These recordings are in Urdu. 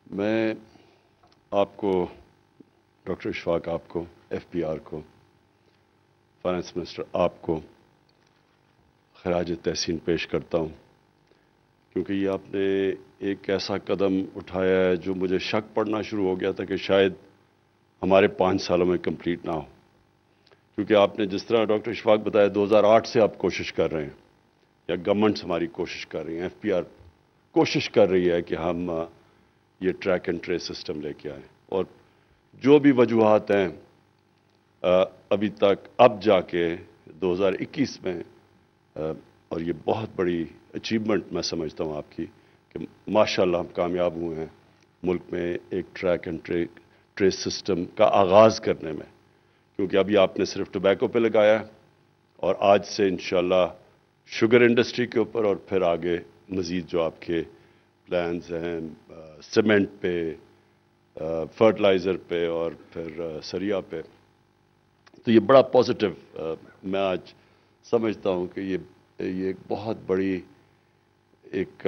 میں آپ کو ڈاکٹر اشفاق آپ کو ایف پی آر کو فائنانس منسٹر آپ کو خراج تحسین پیش کرتا ہوں، کیونکہ یہ آپ نے ایک ایسا قدم اٹھایا ہے جو مجھے شک پڑنا شروع ہو گیا تھا کہ شاید ہمارے 5 سالوں میں کمپلیٹ نہ ہو، کیونکہ آپ نے جس طرح ڈاکٹر اشفاق بتایا 2008 سے آپ کوشش کر رہے ہیں، یا گورنمنٹس ہماری کوشش کر رہی ہیں، ایف پی آر کوشش کر رہی ہے کہ ہم یہ ٹریک اینڈ ٹریس سسٹم لے کے آئیں، اور جو بھی وجوہات ہیں ابھی تک اب جا کے 2021 میں اور یہ بہت بڑی اچیومنٹ میں سمجھتا ہوں آپ کی کہ ماشاءاللہ ہم کامیاب ہوئے ہیں ملک میں ایک ٹریک اینڈ ٹریس سسٹم کا آغاز کرنے میں، کیونکہ ابھی آپ نے صرف ٹوبیکو پہ لگایا ہے اور آج سے انشاءاللہ شوگر انڈسٹری کے اوپر اور پھر آگے مزید جو آپ کے پلانز ہیں سیمنٹ پہ، فرٹیلائزر پہ اور پھر سریا پہ، تو یہ بڑا پازیٹیو میں آج سمجھتا ہوں کہ یہ ایک بہت بڑی ایک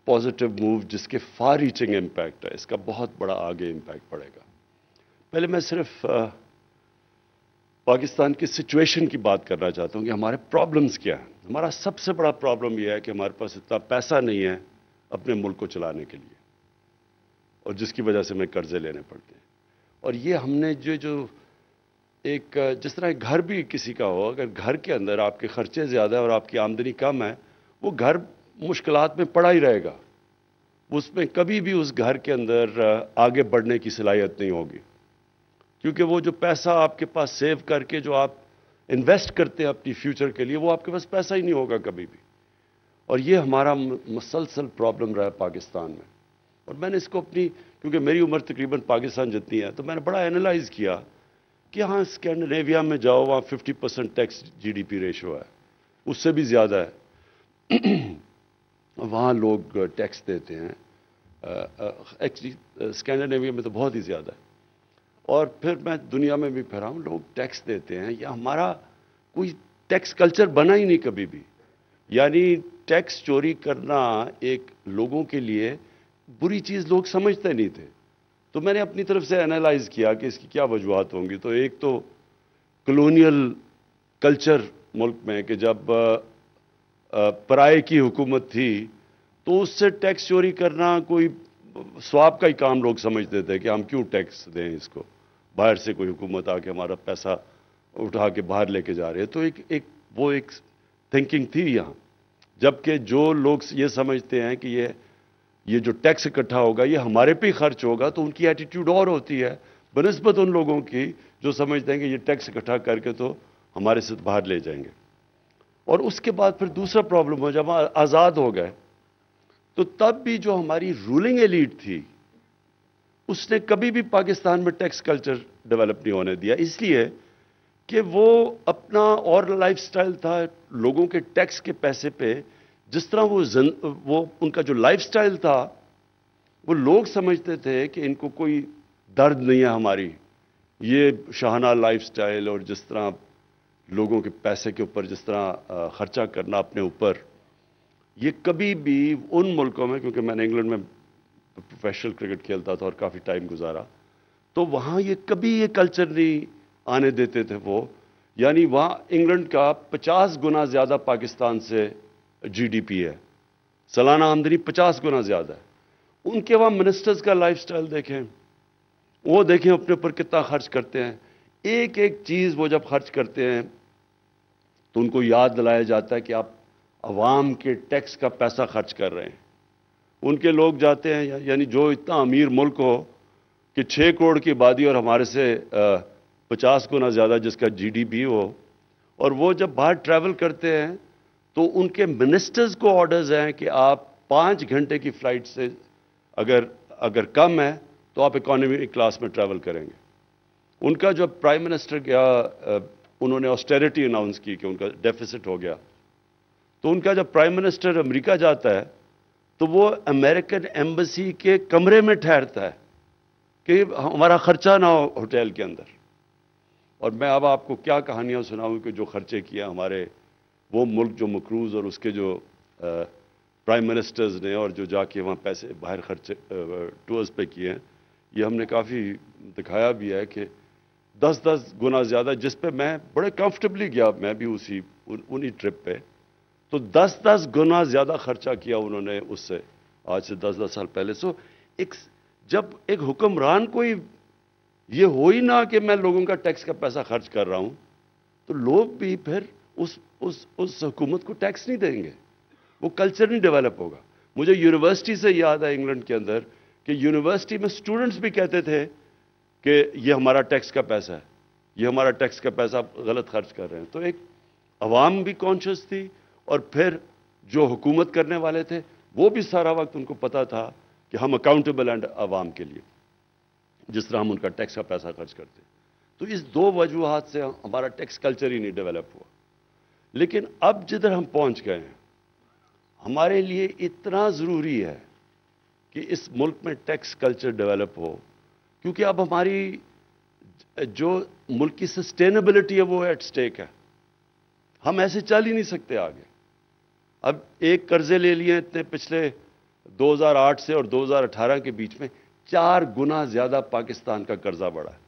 پازیٹیو موو جس کے فار ریچنگ امپیکٹ ہے، اس کا بہت بڑا آگے امپیکٹ پڑے گا۔ پہلے میں صرف پاکستان کی سچویشن کی بات کرنا چاہتا ہوں کہ ہمارے پرابلمز کیا ہیں۔ ہمارا سب سے بڑا پرابلم یہ ہے کہ ہمارے پاس اتنا پیسہ نہیں ہے اپنے ملک کو چلانے کے لیے، اور جس کی وجہ سے ہمیں قرضے لینے پڑتے ہیں، اور یہ ہم نے جو ایک جس طرح ایک گھر بھی کسی کا ہو، اگر گھر کے اندر آپ کے خرچے زیادہ ہیں اور آپ کی آمدنی کم ہے، وہ گھر مشکلات میں پڑا ہی رہے گا، اس میں کبھی بھی اس گھر کے اندر آگے بڑھنے کی صلاحیت نہیں ہوگی، کیونکہ وہ جو پیسہ آپ کے پاس سیو کر کے جو آپ انویسٹ کرتے ہیں اپنی فیوچر کے لیے، وہ آپ کے پاس پیسہ ہی نہیں ہوگا کبھی بھی، اور یہ ہمارا مسلسل پرابلم رہا ہے پاکستان میں۔ اور میں نے اس کو کیونکہ میری عمر تقریباً پاکستان جتنی ہے، تو میں نے بڑا اینالائز کیا کہ ہاں اسکینڈینیویا میں جاؤ، وہاں 50% tax G D P ratio ہے، اس سے بھی زیادہ ہے، وہاں لوگ ٹیکس دیتے ہیں، اسکینڈینیویا میں تو بہت ہی زیادہ ہے، اور پھر میں دنیا میں بھی پھرا ہوں، لوگ ٹیکس دیتے ہیں، یا ہمارا کوئی ٹیکس کلچر بنا ہی نہیں کبھی بھی، یعنی ٹیکس چوری کرنا ایک لوگوں کے لیے بری چیز لوگ سمجھتے نہیں تھے۔ تو میں نے اپنی طرف سے انالائز کیا کہ اس کی کیا وجوہات ہوں گی، تو ایک تو کلونیل کلچر ملک میں کہ جب پرائے کی حکومت تھی تو اس سے ٹیکس چوری کرنا کوئی ثواب کا ہی کام لوگ سمجھتے تھے کہ ہم کیوں ٹیکس دیں اس کو، باہر سے کوئی حکومت آ کے ہمارا پیسہ اٹھا کے باہر لے کے جا رہے ہیں، تو وہ ایک تھنکنگ تھی یہاں، جبکہ جو لوگ یہ سمجھتے ہیں کہ یہ جو ٹیکس اکٹھا ہوگا یہ ہمارے پہ ہی خرچ ہوگا، تو ان کی ایٹیٹیوڈ اور ہوتی ہے بنسبت ان لوگوں کی جو سمجھتے ہیں کہ یہ ٹیکس اکٹھا کر کے تو ہمارے سے باہر لے جائیں گے۔ اور اس کے بعد پھر دوسرا پرابلم ہو، جب آزاد ہو گئے تو تب بھی جو ہماری رولنگ ایلیٹ تھی اس نے کبھی بھی پاکستان میں ٹیکس کلچر ڈیولپ نہیں ہونے دیا، اس لیے کہ وہ اپنا اور لائف سٹائل تھا، لوگوں کے ٹیکس کے پیسے پہ جس طرح وہ ان کا جو لائف سٹائل تھا، وہ لوگ سمجھتے تھے کہ ان کو کوئی درد نہیں ہے ہماری، یہ شاہانہ لائف سٹائل اور جس طرح لوگوں کے پیسے کے اوپر جس طرح خرچہ کرنا اپنے اوپر، یہ کبھی بھی ان ملکوں میں، کیونکہ میں نے انگلینڈ میں پروفیشنل کرکٹ کھیلتا تھا اور کافی ٹائم گزارا، تو وہاں یہ کبھی یہ کلچر نہیں آنے دیتے تھے وہ، یعنی وہاں انگلینڈ کا 50 گنا زیادہ پاکستان سے جی ڈی پی ہے، سالانہ آمدنی 50 گنا زیادہ ہے، ان کے وہاں منسٹرز کا لائف سٹائل دیکھیں، وہ دیکھیں اپنے اوپر کتنا خرچ کرتے ہیں، ایک ایک چیز وہ جب خرچ کرتے ہیں تو ان کو یاد دلایا جاتا ہے کہ آپ عوام کے ٹیکس کا پیسہ خرچ کر رہے ہیں۔ ان کے لوگ جاتے ہیں، یعنی جو اتنا امیر ملک ہو کہ 6 کروڑ کی آبادی اور ہمارے سے 50 گنا زیادہ جس کا جی ڈی پی ہو، اور وہ جب باہر ٹریول کرتے ہیں تو ان کے منسٹرز کو آرڈرز ہیں کہ آپ 5 گھنٹے کی فلائٹ سے اگر کم ہے تو آپ اکانومی کلاس میں ٹریول کریں گے۔ ان کا جو پرائم منسٹر گیا، انہوں نے آسٹیرٹی اناؤنس کی کہ ان کا ڈیفیسٹ ہو گیا، تو ان کا جب پرائم منسٹر امریکہ جاتا ہے تو وہ امریکن ایمبیسی کے کمرے میں ٹھہرتا ہے کہ ہمارا خرچہ نہ ہو ہوٹل کے اندر۔ اور میں اب آپ کو کیا کہانیاں سناؤں کہ جو خرچے کیا ہمارے وہ ملک جو مقروض اور اس کے جو پرائم منسٹرز نے اور جو جا کے وہاں پیسے باہر خرچ ٹورز پہ کیے ہیں، یہ ہم نے کافی دکھایا بھی ہے کہ 10 گنا زیادہ، جس پہ میں بڑے کمفرٹیبلی گیا، میں بھی انہی ٹرپ پہ، تو 10 گنا زیادہ خرچہ کیا انہوں نے اس سے، آج سے 10 سال پہلے. جب ایک حکمران کوئی یہ ہو ہی نہ کہ میں لوگوں کا ٹیکس کا پیسہ خرچ کر رہا ہوں، تو لوگ بھی پھر اس حکومت کو ٹیکس نہیں دیں گے، وہ کلچر نہیں ڈیولپ ہوگا. مجھے یونیورسٹی سے یاد ہے انگلینڈ کے اندر کہ یونیورسٹی میں سٹوڈنٹس بھی کہتے تھے کہ یہ ہمارا ٹیکس کا پیسہ ہے، یہ ہمارا ٹیکس کا پیسہ غلط خرچ کر رہے ہیں. تو ایک عوام بھی کانشیس تھی، اور پھر جو حکومت کرنے والے تھے وہ بھی سارا وقت ان کو پتا تھا کہ ہم اکاؤنٹیبل ہیں عوام کے لیے، جس طرح ہم ان کا ٹیکس کا پیسہ خرچ کرتے. تو اس دو وجوہات سے ہمارا ٹیکس کلچر ہی نہیں ڈیولپ ہوا. لیکن اب جدھر ہم پہنچ گئے ہیں، ہمارے لیے اتنا ضروری ہے کہ اس ملک میں ٹیکس کلچر ڈیولپ ہو، کیونکہ اب ہماری جو ملک کی سسٹینیبلٹی ہے وہ ایٹ سٹیک ہے. ہم ایسے چل ہی نہیں سکتے آگے. اب ایک قرضے لے لیے اتنے پچھلے 2008 سے اور 2018 کے بیچ میں 4 گنا زیادہ پاکستان کا قرضہ بڑھا ہے.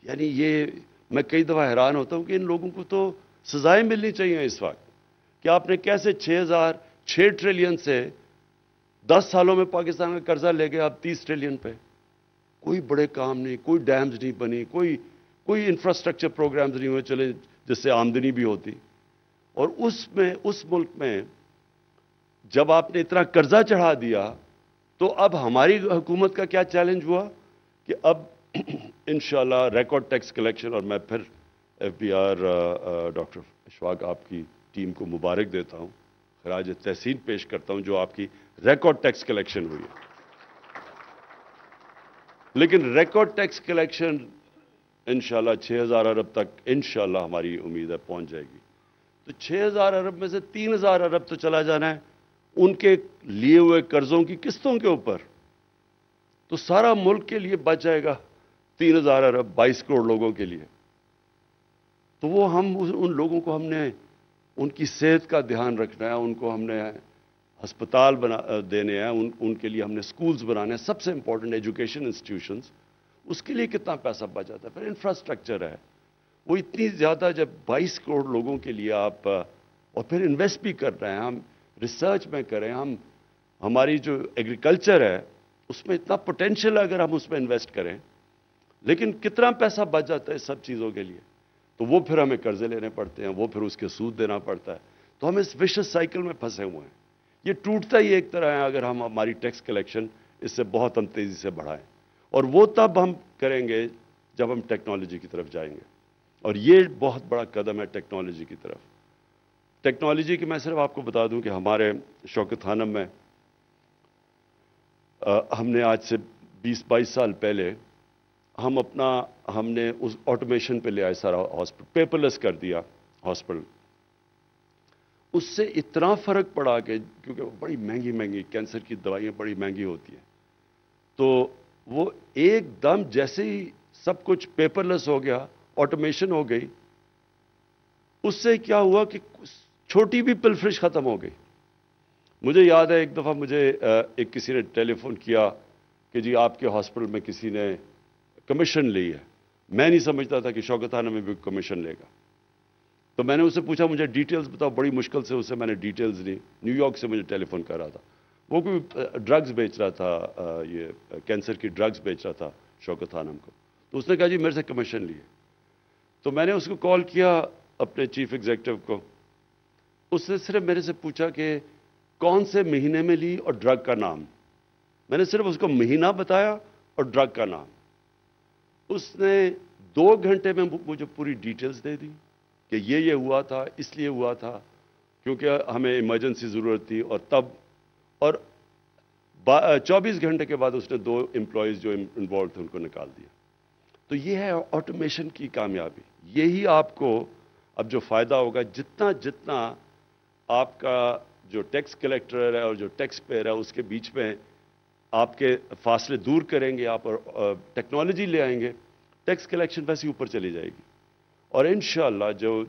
یعنی یہ میں کئی دفعہ حیران ہوتا ہوں کہ ان لوگوں کو تو سزائیں ملنی چاہیے اس وقت کہ آپ نے کیسے 6 ٹریلین سے 10 سالوں میں پاکستان کا قرضہ لے گئے اب 30 ٹریلین پہ. کوئی بڑے کام نہیں، کوئی ڈیمز نہیں بنی، کوئی انفراسٹرکچر پروگرامز نہیں ہوئے چلے جس سے آمدنی بھی ہوتی. اور اس ملک میں جب آپ نے اتنا قرضہ چڑھا دیا تو اب ہماری حکومت کا کیا چیلنج ہوا کہ اب انشاءاللہ ریکارڈ ٹیکس کلیکشن. اور میں پھر F B R doctor Ashfaq آپ کی ٹیم کو مبارک دیتا ہوں، خراج تحسین پیش کرتا ہوں جو آپ کی ریکارڈ ٹیکس کلیکشن ہوئی ہے. لیکن ریکارڈ ٹیکس کلیکشن انشاءاللہ 6,000 ارب تک انشاءاللہ ہماری امید ہے پہنچ جائے گی. تو 6,000 ارب میں سے 3,000 ارب تو چلا جانا ہے ان کے لیے ہوئے قرضوں کی قسطوں کے اوپر. تو سارا ملک کے لیے بچ جائے گا 3,000 ارب 22 کروڑ لوگوں کے لیے. تو وہ ان لوگوں کو ہم نے ان کی صحت کا دھیان رکھنا ہے، ان کو ہم نے ہسپتال دینے ہیں، ان کے لیے ہم نے سکولز بنانے ہیں. سب سے امپورٹنٹ ایجوکیشن انسٹیٹیوشنز، اس کے لیے کتنا پیسہ بچ جاتا ہے. پھر انفراسٹرکچر ہے وہ اتنی زیادہ، جب 22 کروڑ لوگوں کے لیے آپ اور پھر انویسٹ بھی کر رہے ہیں، ہم ریسرچ میں کریں، ہماری جو ایگریکلچر ہے اس میں اتنا پوٹینشیل ہے اگر ہم اس میں انویسٹ کریں. لیکن کتنا پیسہ بچ جاتا ہے سب چیزوں کے لیے، تو وہ پھر ہمیں قرضے لینے پڑتے ہیں، وہ پھر اس کے سود دینا پڑتا ہے. تو ہم اس وشس سائیکل میں پھنسے ہوئے ہیں. یہ ٹوٹتا ہی ایک طرح ہے اگر ہم ہماری ٹیکس کلیکشن اس سے بہت ہم تیزی سے بڑھائیں. اور وہ تب ہم کریں گے جب ہم ٹیکنالوجی کی طرف جائیں گے. اور یہ بہت بڑا قدم ہے ٹیکنالوجی کی طرف. ٹیکنالوجی کی میں صرف آپ کو بتا دوں کہ ہمارے شوکت خانم میں ہم نے آج سے 20-22 سال پہلے ہم نے اس آٹومیشن پہ لے آئے سارا ہاسپٹل، پیپر لیس کر دیا ہاسپٹل. اس سے اتنا فرق پڑا کہ کیونکہ وہ بڑی مہنگی کینسر کی دوائیاں بڑی مہنگی ہوتی ہیں، تو وہ ایک دم جیسے ہی سب کچھ پیپر لیس ہو گیا، آٹومیشن ہو گئی، اس سے کیا ہوا کہ چھوٹی بھی پلفرش ختم ہو گئی. مجھے یاد ہے ایک دفعہ مجھے کسی نے ٹیلی فون کیا کہ جی آپ کے ہاسپٹل میں کسی نے کمیشن لی ہے. میں نہیں سمجھتا تھا کہ شوکت خانہ میں بھی کمیشن لے گا. تو میں نے اسے پوچھا مجھے ڈیٹیلز بتاؤ، بڑی مشکل سے اسے میں نے ڈیٹیلز لی. نیو یارک سے مجھے ٹیلی فون کر رہا تھا، وہ کوئی ڈرگز بیچ رہا تھا، یہ کینسر کی ڈرگز بیچ رہا تھا شوکت خانم کو. تو اس نے کہا جی میرے سے کمیشن لیے. تو میں نے اس کو کال کیا اپنے چیف ایگزیکٹو کو. اس نے صرف میرے سے پوچھا کہ کون سے مہینے میں لی اور ڈرگ کا نام. میں نے صرف اس کو مہینہ بتایا اور ڈرگ کا نام. اس نے 2 گھنٹے میں مجھے پوری ڈیٹیلز دے دی کہ یہ ہوا تھا، اس لیے ہوا تھا کیونکہ ہمیں ایمرجنسی ضرورت تھی. اور تب اور 24 گھنٹے کے بعد اس نے 2 امپلائیز جو انوالو تھے ان کو نکال دیا. تو یہ ہے آٹومیشن کی کامیابی. یہی آپ کو اب جو فائدہ ہوگا، جتنا آپ کا جو ٹیکس کلیکٹر ہے اور جو ٹیکس پیئر ہے اس کے بیچ میں آپ کے فاصلے دور کریں گے آپ اور ٹیکنالوجی لے آئیں گے، ٹیکس کلیکشن ویسے اوپر چلی جائے گی. اور انشاءاللہ جو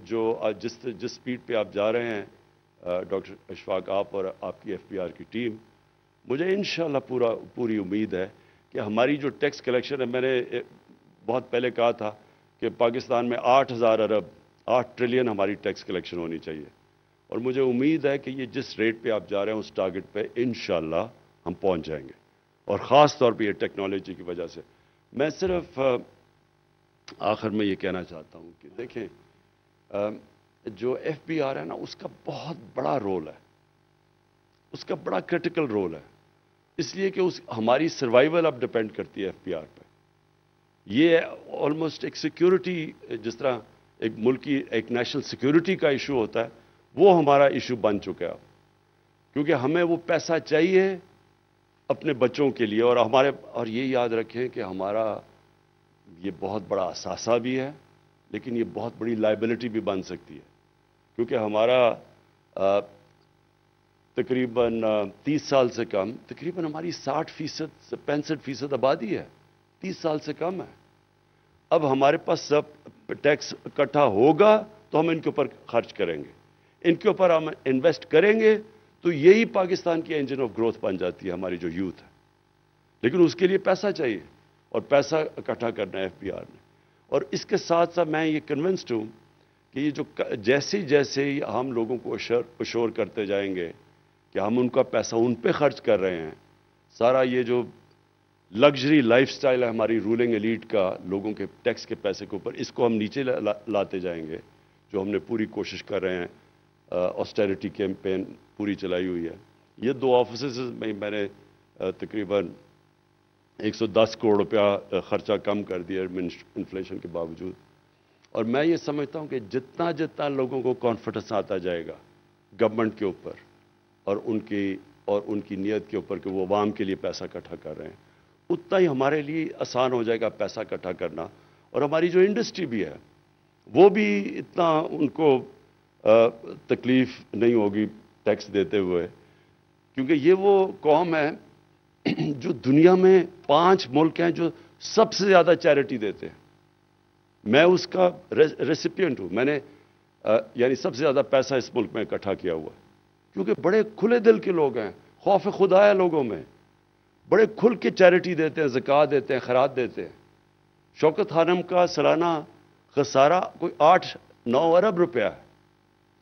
جس سپیڈ پہ آپ جا رہے ہیں ڈاکٹر اشفاق آپ اور آپ کی FBR کی ٹیم، مجھے انشاءاللہ پوری امید ہے کہ ہماری جو ٹیکس کلیکشن ہے، میں نے بہت پہلے کہا تھا کہ پاکستان میں 8,000 ارب 8 ٹریلین ہماری ٹیکس کلیکشن ہونی چاہیے، اور مجھے امید ہے کہ یہ جس ریٹ پہ آپ جا رہے ہیں اس ٹارگٹ پہ انشاءاللہ ہم پہنچ جائیں گے، اور خاص طور پہ یہ ٹیکنالوجی کی وجہ سے۔ میں صرف آخر میں یہ کہنا چاہتا ہوں کہ دیکھیں، جو FBR ہے نا، اس کا بہت بڑا رول ہے، اس کا بڑا کرٹیکل رول ہے، اس لیے کہ ہماری سروائیول اب ڈپینڈ کرتی ہے FBR پہ۔ یہ آلموسٹ ایک سیکیورٹی، جس طرح ایک ملک کی ایک نیشنل سیکیورٹی کا ایشو ہوتا ہے، وہ ہمارا ایشو بن چکا ہے اب، کیونکہ ہمیں وہ پیسہ چاہیے اپنے بچوں کے لیے، اور یہ یاد رکھیں کہ ہمارا یہ بہت بڑا اثاثہ بھی ہے، لیکن یہ بہت بڑی لائبلٹی بھی بن سکتی ہے، کیونکہ ہمارا تقریباً 30 سال سے کم، تقریباً ہماری 60% سے 65% آبادی ہے، 30 سال سے کم ہے۔ اب ہمارے پاس سب ٹیکس اکٹھا ہوگا تو ہم ان کے اوپر خرچ کریں گے، ان کے اوپر ہم انویسٹ کریں گے، تو یہی پاکستان کی انجن آف گروتھ بن جاتی ہے ہماری جو یوتھ ہے، لیکن اس کے لیے پیسہ چاہیے، اور پیسہ اکٹھا کرنا ہے FBR نے۔ اور اس کے ساتھ ساتھ میں یہ کنونسڈ ہوں کہ یہ جو جیسے ہی ہم لوگوں کو اشور کرتے جائیں گے کہ ہم ان کا پیسہ ان پہ خرچ کر رہے ہیں، سارا یہ جو لگژری لائف سٹائل ہے ہماری رولنگ ایلیٹ کا لوگوں کے ٹیکس کے پیسے کے اوپر، اس کو ہم نیچے لاتے جائیں گے، جو ہم نے پوری کوشش کر رہے ہیں، آسٹیرٹی کیمپین پوری چلائی ہوئی ہے۔ یہ 2 آفیسز میں نے تقریباً 110 کروڑ روپیہ خرچہ کم کر دیا انفلیشن کے باوجود، اور میں یہ سمجھتا ہوں کہ جتنا لوگوں کو کانفیڈنس آتا جائے گا گورنمنٹ کے اوپر اور ان کی نیت کے اوپر کہ وہ عوام کے لیے پیسہ اکٹھا کر رہے ہیں، اتنا ہی ہمارے لیے آسان ہو جائے گا پیسہ اکٹھا کرنا، اور ہماری جو انڈسٹری بھی ہے وہ بھی اتنا ان کو تکلیف نہیں ہوگی ٹیکس دیتے ہوئے، کیونکہ یہ وہ قوم ہے جو دنیا میں 5 ملک ہیں جو سب سے زیادہ چیریٹی دیتے ہیں۔ میں اس کا ریسیپینٹ ہوں، میں نے یعنی سب سے زیادہ پیسہ اس ملک میں اکٹھا کیا ہوا ہے، کیونکہ بڑے کھلے دل کے لوگ ہیں، خوف خدا ہے لوگوں میں، بڑے کھل کے چیریٹی دیتے ہیں، زکوٰۃ دیتے ہیں، خیرات دیتے ہیں۔ شوکت خانم کا سالانہ خسارہ کوئی 8-9 ارب روپیہ ہے،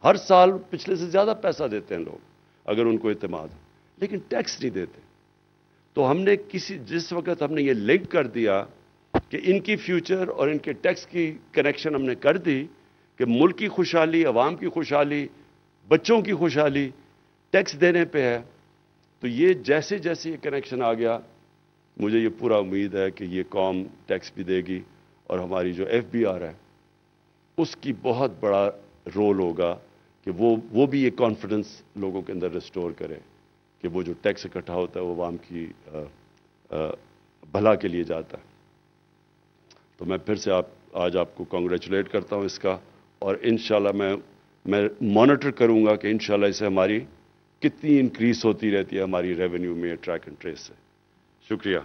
ہر سال پچھلے سے زیادہ پیسہ دیتے ہیں لوگ اگر ان کو اعتماد ہے، لیکن ٹیکس نہیں دیتے۔ تو ہم نے جس وقت ہم نے یہ لنک کر دیا کہ ان کی فیوچر اور ان کے ٹیکس کی کنیکشن ہم نے کر دی کہ ملک کی خوشحالی، عوام کی خوشحالی، بچوں کی خوشحالی ٹیکس دینے پہ ہے، تو یہ جیسے یہ کنیکشن آ گیا، مجھے یہ پورا امید ہے کہ یہ قوم ٹیکس بھی دے گی، اور ہماری جو FBR ہے اس کی بہت بڑا رول ہوگا کہ وہ بھی یہ کانفیڈنس لوگوں کے اندر ریسٹور کرے کہ وہ جو ٹیکس اکٹھا ہوتا ہے وہ عوام کی بھلا کے لیے جاتا ہے۔ تو میں پھر سے آج آپ کو کانگریچولیٹ کرتا ہوں اس کا، اور انشاءاللہ میں مانیٹر کروں گا کہ انشاءاللہ اسے ہماری کتنی انکریز ہوتی رہتی ہے ہماری ریونیو میں ٹریک اینڈ ٹریس سے۔ شکریہ۔